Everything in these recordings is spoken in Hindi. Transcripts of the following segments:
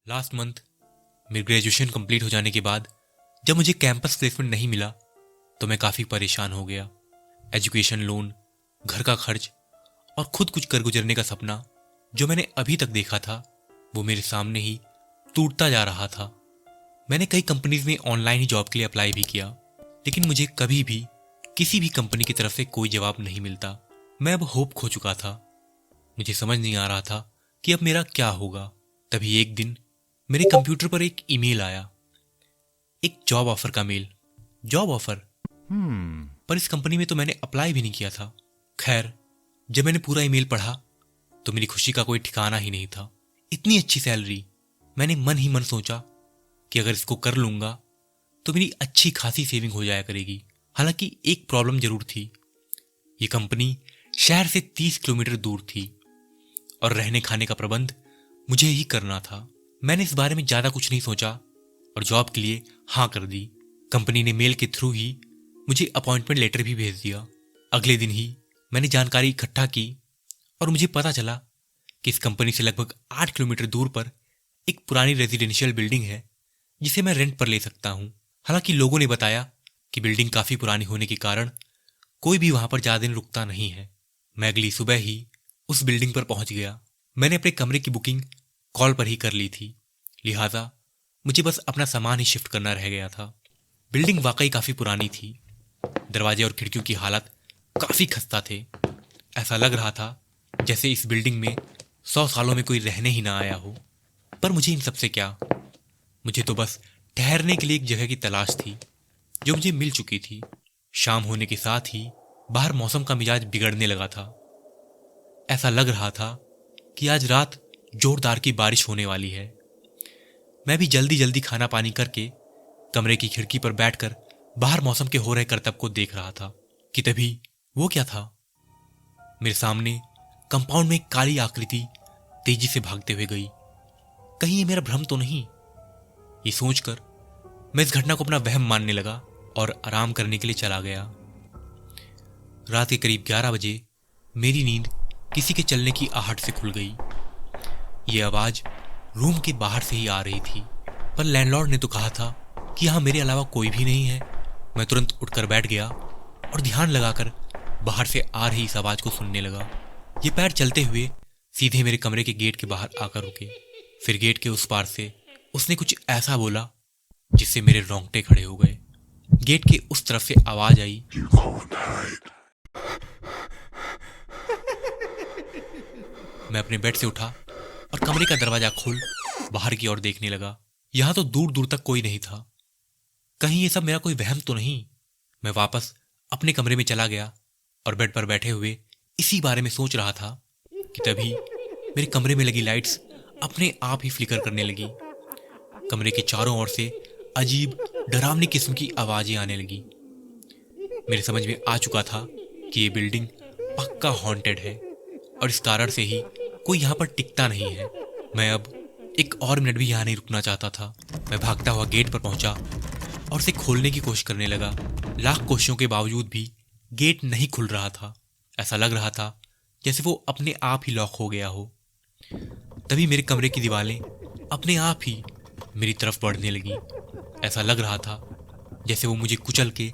लास्ट मंथ मेरी ग्रेजुएशन कंप्लीट हो जाने के बाद जब मुझे कैंपस प्लेसमेंट नहीं मिला तो मैं काफ़ी परेशान हो गया। एजुकेशन लोन, घर का खर्च और खुद कुछ कर गुजरने का सपना जो मैंने अभी तक देखा था वो मेरे सामने ही टूटता जा रहा था। मैंने कई कंपनीज में ऑनलाइन ही जॉब के लिए अप्लाई भी किया, लेकिन मुझे कभी भी किसी भी कंपनी की तरफ से कोई जवाब नहीं मिलता। मैं अब होप खो चुका था। मुझे समझ नहीं आ रहा था कि अब मेरा क्या होगा। तभी एक दिन मेरे कंप्यूटर पर एक ईमेल आया, एक जॉब ऑफर का मेल। Job offer? पर इस कंपनी में तो मैंने अप्लाई भी नहीं किया था। खैर, जब मैंने पूरा ईमेल पढ़ा तो मेरी खुशी का कोई ठिकाना ही नहीं था। इतनी अच्छी सैलरी। मैंने मन ही मन सोचा कि अगर इसको कर लूंगा तो मेरी अच्छी खासी सेविंग हो जाया करेगी। हालांकि एक प्रॉब्लम जरूर थी। ये कंपनी शहर से 30 किलोमीटर दूर थी और रहने खाने का प्रबंध मुझे ही करना था। मैंने इस बारे में ज्यादा कुछ नहीं सोचा और जॉब के लिए हाँ कर दी। कंपनी ने मेल के थ्रू ही मुझे अपॉइंटमेंट लेटर भी भेज दिया। अगले दिन ही मैंने जानकारी इकट्ठा की और मुझे पता चला कि इस कंपनी से लगभग 8 किलोमीटर दूर पर एक पुरानी रेजिडेंशियल बिल्डिंग है जिसे मैं रेंट पर ले सकता हूँ। हालांकि लोगों ने बताया कि बिल्डिंग काफी पुरानी होने के कारण कोई भी वहां पर ज्यादा दिन रुकता नहीं है। मैं अगली सुबह ही उस बिल्डिंग पर पहुंच गया। मैंने अपने कमरे की बुकिंग कॉल पर ही कर ली थी, लिहाजा मुझे बस अपना सामान ही शिफ्ट करना रह गया था। बिल्डिंग वाकई काफी पुरानी थी। दरवाजे और खिड़कियों की हालत काफी खस्ता थे। ऐसा लग रहा था जैसे इस बिल्डिंग में 100 सालों में कोई रहने ही ना आया हो। पर मुझे इन सबसे क्या, मुझे तो बस ठहरने के लिए एक जगह की तलाश थी जो मुझे मिल चुकी थी। शाम होने के साथ ही बाहर मौसम का मिजाज बिगड़ने लगा था। ऐसा लग रहा था कि आज रात जोरदार की बारिश होने वाली है। मैं भी जल्दी जल्दी खाना पानी करके कमरे की खिड़की पर बैठकर बाहर मौसम के हो रहे करतब को देख रहा था कि तभी वो क्या था। मेरे सामने कंपाउंड में एक काली आकृति तेजी से भागते हुए गई। कहीं ये मेरा भ्रम तो नहीं? ये सोचकर मैं इस घटना को अपना वहम मानने लगा और आराम करने के लिए चला गया। रात के करीब 11 बजे मेरी नींद किसी के चलने की आहट से खुल गई। ये आवाज रूम के बाहर से ही आ रही थी, पर लैंडलॉर्ड ने तो कहा था कि यहां मेरे अलावा कोई भी नहीं है। मैं तुरंत उठकर बैठ गया और ध्यान लगाकर बाहर से आ रही इस आवाज को सुनने लगा। ये पैर चलते हुए सीधे मेरे कमरे के गेट के बाहर आकर रुके। फिर गेट के उस पार से उसने कुछ ऐसा बोला जिससे मेरे रोंगटे खड़े हो गए। गेट के उस तरफ से आवाज आई, मैं अपने बेड से उठा और कमरे का दरवाजा खोल बाहर की ओर देखने लगा। यहां तो दूर दूर तक कोई नहीं था। कहीं ये सब मेरा कोई वहम तो नहीं? मैं वापस अपने कमरे में चला गया और बेड पर बैठे हुए इसी बारे में सोच रहा था कि तभी मेरे कमरे में लगी लाइट्स अपने आप ही फ्लिकर करने लगी। कमरे के चारों ओर से अजीब डरावनी किस्म की आवाजें आने लगी। मेरे समझ में आ चुका था कि ये बिल्डिंग पक्का हॉन्टेड है और इस कारण से ही कोई यहाँ पर टिकता नहीं है। मैं अब एक और मिनट भी यहाँ नहीं रुकना चाहता था। मैं भागता हुआ गेट पर पहुंचा और उसे खोलने की कोशिश करने लगा। लाख कोशिशों के बावजूद भी गेट नहीं खुल रहा था। ऐसा लग रहा था जैसे वो अपने आप ही लॉक हो गया हो। तभी मेरे कमरे की दीवारें अपने आप ही मेरी तरफ बढ़ने लगी। ऐसा लग रहा था जैसे वो मुझे कुचल के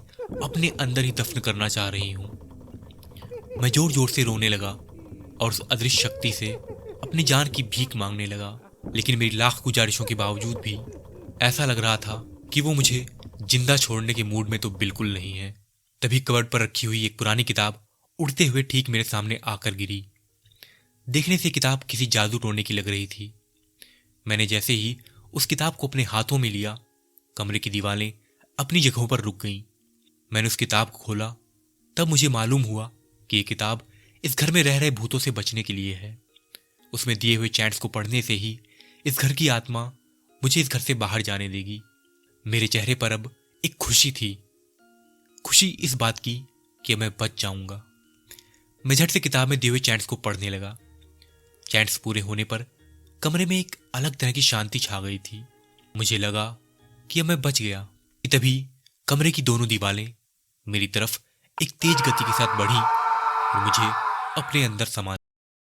अपने अंदर ही दफन करना चाह रही हूं। मैं जोर जोर से रोने लगा और उस अदृश्य शक्ति से अपनी जान की भीख मांगने लगा। लेकिन मेरी लाख गुजारिशों के बावजूद भी ऐसा लग रहा था कि वो मुझे जिंदा छोड़ने के मूड में तो बिल्कुल नहीं है। तभी कबर्ड पर रखी हुई एक पुरानी किताब उड़ते हुए ठीक मेरे सामने आकर गिरी। देखने से किताब किसी जादू टोने की लग रही थी। मैंने जैसे ही उस किताब को अपने हाथों में लिया, कमरे की दीवारें अपनी जगहों पर रुक गईं। मैंने उस किताब को खोला, तब मुझे मालूम हुआ कि ये किताब इस घर में रह रहे भूतों से बचने के लिए है। उसमें दिए हुए चैट्स को पढ़ने से ही इस घर की आत्मा मुझे इस घर से बाहर जाने देगी। मेरे चेहरे पर अब एक खुशी थी, खुशी इस बात की कि मैं बच जाऊंगा। मैं झट से किताब में दिए हुए चैट्स को पढ़ने लगा। चैट्स पूरे होने पर कमरे में एक अलग तरह की शांति छा गई थी। मुझे लगा कि अब मैं बच गया। तभी कमरे की दोनों दीवारें मेरी तरफ एक तेज गति के साथ बढ़ी और मुझे अपने अंदर समा